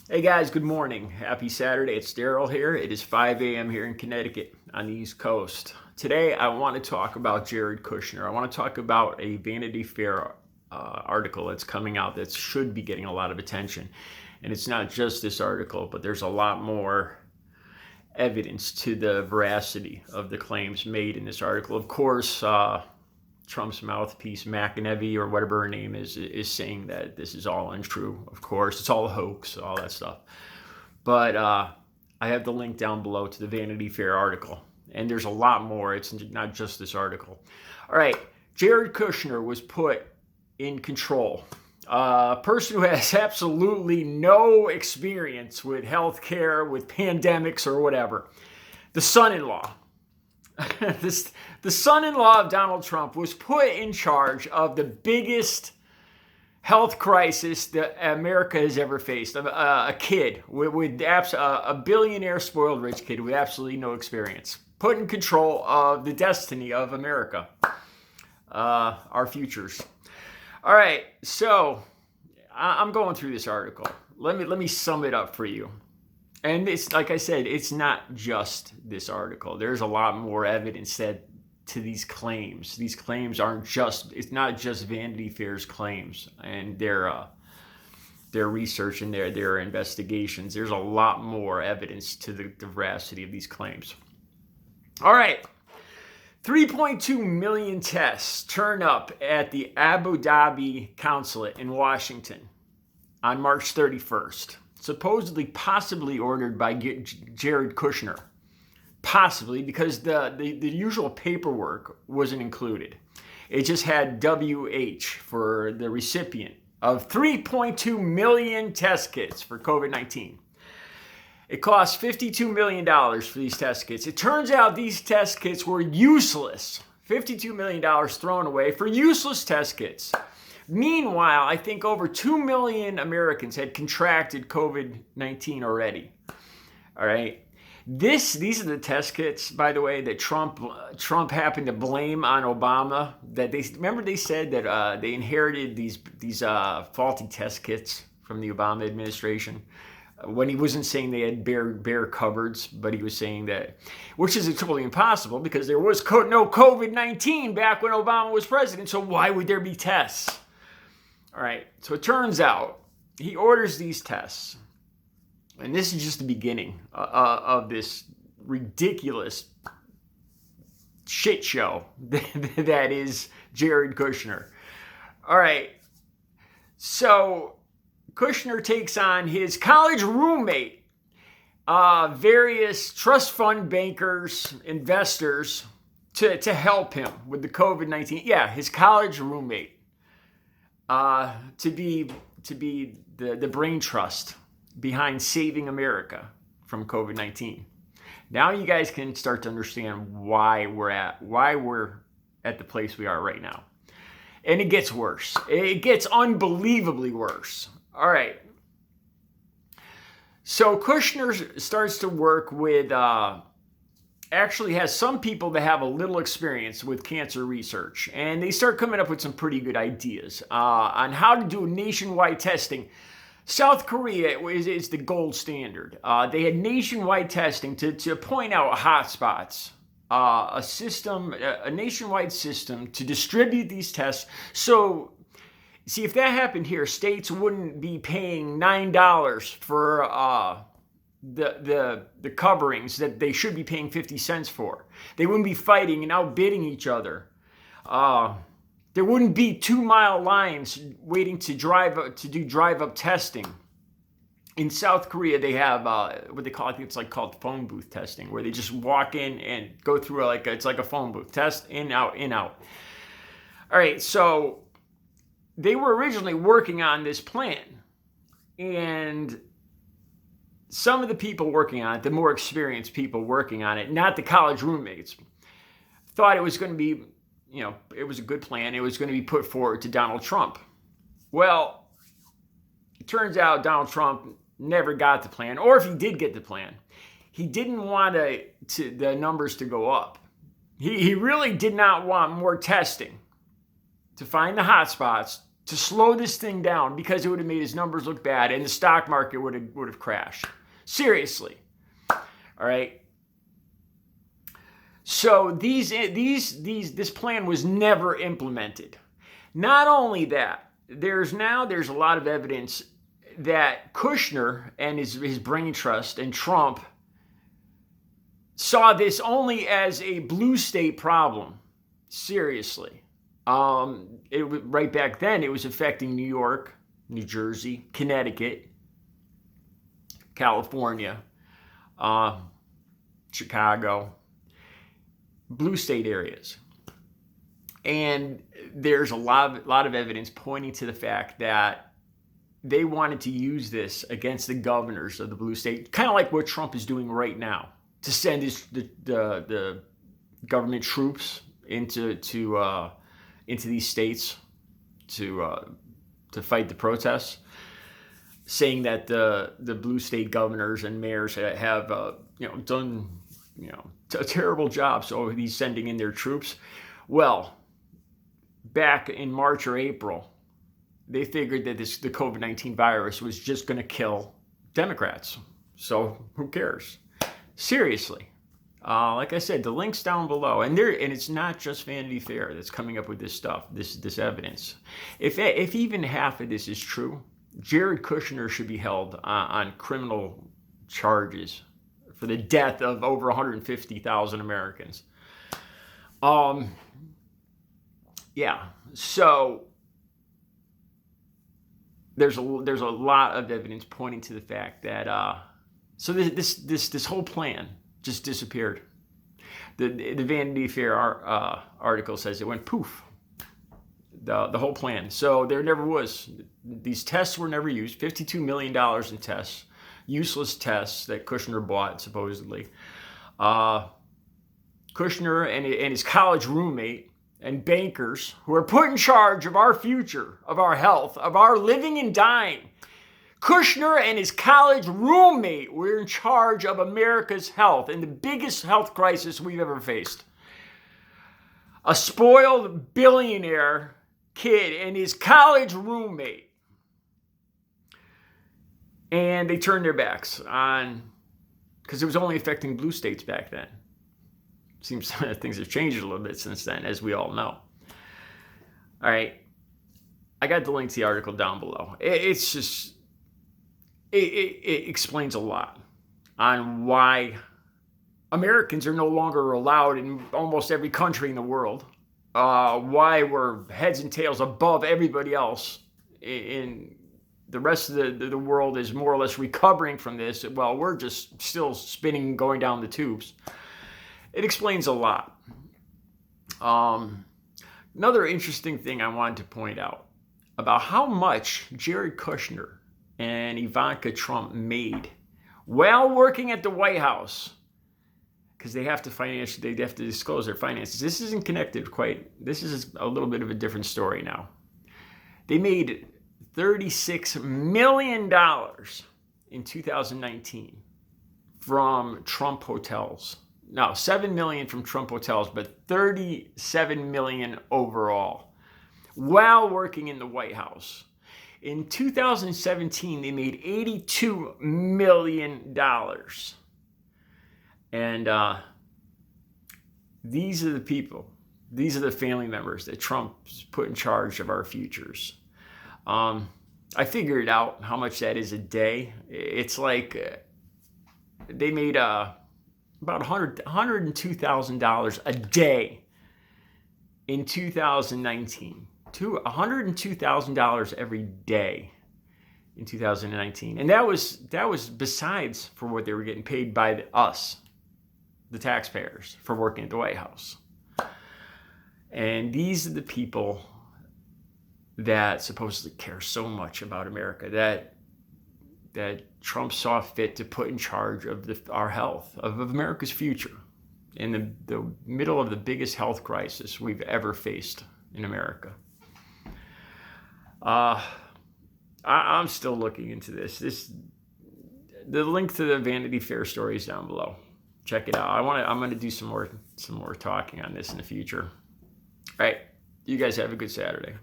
Hey guys, good morning. Happy Saturday. It's Daryl here. It is 5 a.m. here in Connecticut on the East Coast. Today I want to talk about Jared Kushner. I want to talk about a Vanity Fair article that's coming out that should be getting a lot of attention. And it's not just this article, but there's a lot more evidence to the veracity of the claims made in this article. Of course, Trump's mouthpiece, McEnevy, or whatever her name is saying that this is all untrue. Of course, it's all a hoax, all that stuff. But I have the link down below to the Vanity Fair article. And there's a lot more. It's not just this article. All right, Jared Kushner was put in control. A person who has absolutely no experience with healthcare, with pandemics, or whatever. The son-in-law. The son-in-law of Donald Trump was put in charge of the biggest health crisis that America has ever faced. A kid with a billionaire spoiled rich kid with absolutely no experience, put in control of the destiny of America, our futures. All right, so I'm going through this article. Let me sum it up for you. And it's like I said, it's not just this article. There's a lot more evidence that to these claims. These claims aren't just, it's not just Vanity Fair's claims and their research and their investigations. There's a lot more evidence to the veracity of these claims. All right. 3.2 million tests turn up at the Abu Dhabi consulate in Washington on March 31st. Supposedly, possibly ordered by Jared Kushner. Possibly, because the usual paperwork wasn't included. It just had WH for the recipient of 3.2 million test kits for COVID-19. It cost $52 million for these test kits. It turns out these test kits were useless. $52 million thrown away for useless test kits. Meanwhile, I think over 2 million Americans had contracted COVID-19 already. All right. These are the test kits, by the way, that Trump happened to blame on Obama. That they said that they inherited these faulty test kits from the Obama administration. When he wasn't saying they had bare cupboards, but he was saying that, which is totally impossible because there was no COVID-19 back when Obama was president. So why would there be tests? All right, so it turns out he orders these tests, and this is just the beginning of this ridiculous shit show that is Jared Kushner. All right, so Kushner takes on his college roommate, various trust fund bankers, investors, to help him with the COVID-19. Yeah, his college roommate. To be the brain trust behind saving America from COVID-19. Now you guys can start to understand why we're at the place we are right now. And it gets worse. It gets unbelievably worse. All right. So Kushner starts to work with actually has some people that have a little experience with cancer research, and they start coming up with some pretty good ideas on how to do nationwide testing. South Korea is the gold standard. They had nationwide testing to point out hotspots, a nationwide system to distribute these tests. So, see, if that happened here, states wouldn't be paying $9 for the coverings that they should be paying 50 cents for. They wouldn't be fighting and outbidding each other. There wouldn't be 2-mile lines waiting to do drive-up testing. In South Korea, they have what they call, I think it's called phone booth testing, where they just walk in and go through it's like a phone booth test, in, out, in, out. All right, so they were originally working on this plan, and some of the people working on it, the more experienced people working on it, not the college roommates, thought it was going to be, it was a good plan. It was going to be put forward to Donald Trump. Well, it turns out Donald Trump never got the plan, or if he did get the plan, he didn't want the numbers to go up. He really did not want more testing to find the hot spots to slow this thing down because it would have made his numbers look bad and the stock market would have crashed. Seriously. All right. So this plan was never implemented. Not only that, there's a lot of evidence that Kushner and his brain trust and Trump saw this only as a blue state problem. Seriously. Right back then, it was affecting New York, New Jersey, Connecticut, California, Chicago, blue state areas. And there's a lot of evidence pointing to the fact that they wanted to use this against the governors of the blue state, kind of like what Trump is doing right now, to send the government troops into these states to fight the protests, saying that the blue state governors and mayors have done a terrible job, so he's sending in their troops. Well, back in March or April, they figured that the COVID-19 virus was just going to kill Democrats. So who cares? Seriously. Like I said, the link's down below, and it's not just Vanity Fair that's coming up with this stuff, this evidence. If even half of this is true, Jared Kushner should be held on criminal charges for the death of over 150,000 Americans. Yeah. So there's a lot of evidence pointing to the fact that so this whole plan just disappeared. The Vanity Fair article says it went poof. The whole plan. So there never was. These tests were never used. $52 million in tests, useless tests that Kushner bought supposedly. Kushner and his college roommate and bankers who are put in charge of our future, of our health, of our living and dying. Kushner and his college roommate were in charge of America's health in the biggest health crisis we've ever faced. A spoiled billionaire kid and his college roommate. And they turned their backs on, because it was only affecting blue states back then. Seems things have changed a little bit since then, as we all know. All right. I got the link to the article down below. It's just, it explains a lot on why Americans are no longer allowed in almost every country in the world. Why we're heads and tails above everybody else. In the rest of the world is more or less recovering from this. Well, we're just still spinning, going down the tubes. It explains a lot. Another interesting thing I wanted to point out about how much Jared Kushner and Ivanka Trump made while working at the White House, because they have to disclose their finances. This isn't connected quite. This is a little bit of a different story now. They made $36 million in 2019 from Trump hotels. No, $7 million from Trump hotels, but $37 million overall while working in the White House. In 2017, they made $82 million. And these are the people, these are the family members that Trump's put in charge of our futures. I figured out how much that is a day. It's like they made about $102,000 a day in 2019. $102,000 every day in 2019, and that was besides for what they were getting paid by us, the taxpayers, for working at the White House. And these are the people that supposedly care so much about America, that Trump saw fit to put in charge of our health, of America's future, in the middle of the biggest health crisis we've ever faced in America. I'm still looking into this. The link to the Vanity Fair story is down below. Check it out. I'm going to do some more talking on this in the future. All right. You guys have a good Saturday.